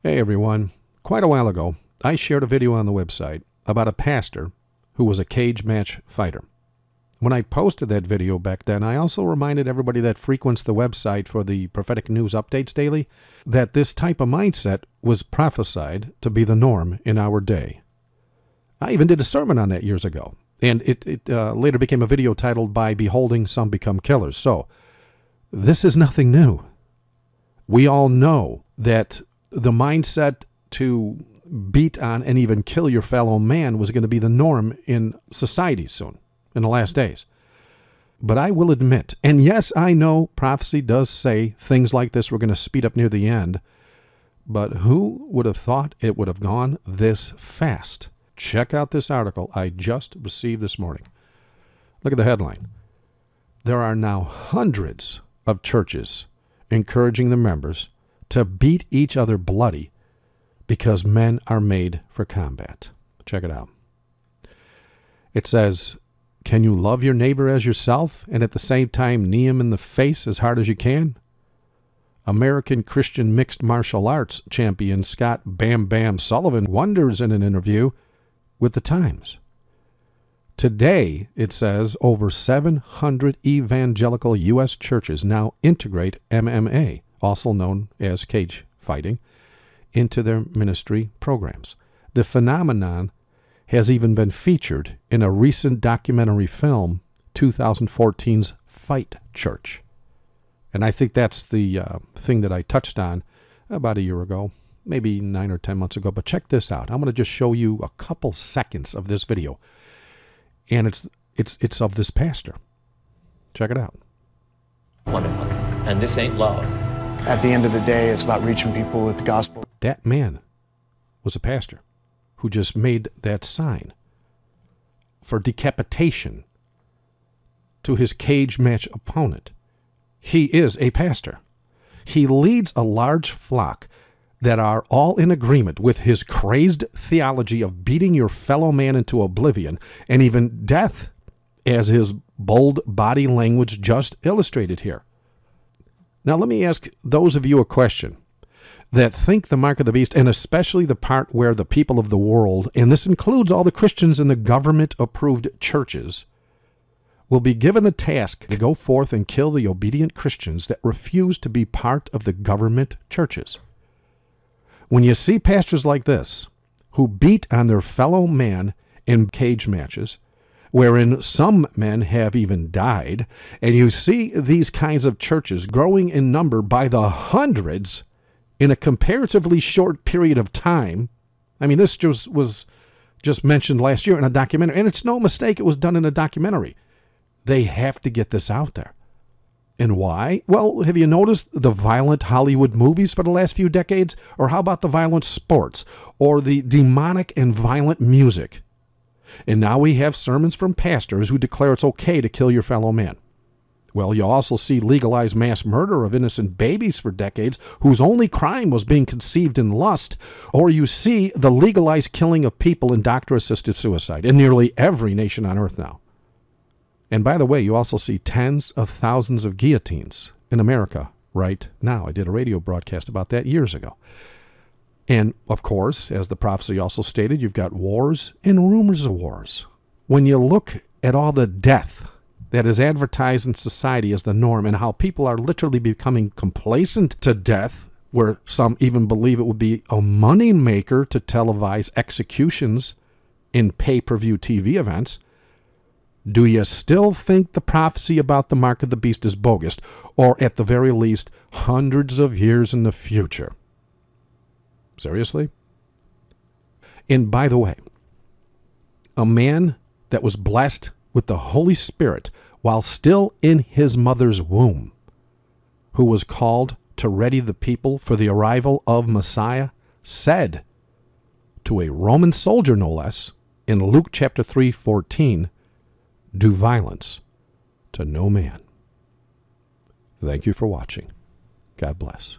Hey everyone, quite a while ago, I shared a video on the website about a pastor who was a cage match fighter. When I posted that video back then, I also reminded everybody that frequents the website for the prophetic news updates daily that this type of mindset was prophesied to be the norm in our day. I even did a sermon on that years ago, and it later became a video titled, "By Beholding Some Become Killers." So, this is nothing new. We all know that the mindset to beat on and even kill your fellow man was going to be the norm in society soon, in the last days. But I will admit, and yes, I know prophecy does say things like this were going to speed up near the end, but who would have thought it would have gone this fast? Check out this article I just received this morning. Look at the headline. There are now hundreds of churches encouraging the members to beat each other bloody because men are made for combat. Check it out. It says, can you love your neighbor as yourself and at the same time knee him in the face as hard as you can? American Christian mixed martial arts champion Scott Bam Bam Sullivan wonders in an interview with the Times. Today, it says, over 700 evangelical U.S. churches now integrate MMA, also known as cage fighting, into their ministry programs. The phenomenon has even been featured in a recent documentary film, 2014's Fight Church. And I think that's the thing that I touched on about a year ago, maybe 9 or 10 months ago. But check this out. I'm going to just show you a couple seconds of this video. And it's of this pastor. Check it out. And this ain't love. At the end of the day, it's about reaching people with the gospel. That man was a pastor who just made that sign for decapitation to his cage match opponent. He is a pastor. He leads a large flock that are all in agreement with his crazed theology of beating your fellow man into oblivion and even death, as his bold body language just illustrated here. Now let me ask those of you a question that think the mark of the beast, and especially the part where the people of the world, and this includes all the Christians in the government-approved churches, will be given the task to go forth and kill the obedient Christians that refuse to be part of the government churches. When you see pastors like this, who beat on their fellow man in cage matches, wherein some men have even died, and you see these kinds of churches growing in number by the hundreds in a comparatively short period of time. I mean, this was just mentioned last year in a documentary, and it's no mistake it was done in a documentary. They have to get this out there. And why? Well, have you noticed the violent Hollywood movies for the last few decades? Or how about the violent sports? Or the demonic and violent music? And now we have sermons from pastors who declare it's okay to kill your fellow man. Well, you also see legalized mass murder of innocent babies for decades whose only crime was being conceived in lust. Or you see the legalized killing of people in doctor-assisted suicide in nearly every nation on earth now. And by the way, you also see tens of thousands of guillotines in America right now. I did a radio broadcast about that years ago. And, of course, as the prophecy also stated, you've got wars and rumors of wars. When you look at all the death that is advertised in society as the norm and how people are literally becoming complacent to death, where some even believe it would be a money maker to televise executions in pay-per-view TV events, do you still think the prophecy about the mark of the beast is bogus, or at the very least, hundreds of years in the future? Seriously? And by the way, a man that was blessed with the Holy Spirit while still in his mother's womb, who was called to ready the people for the arrival of Messiah, said to a Roman soldier, no less, in Luke chapter 3:14, do violence to no man. Thank you for watching. God bless.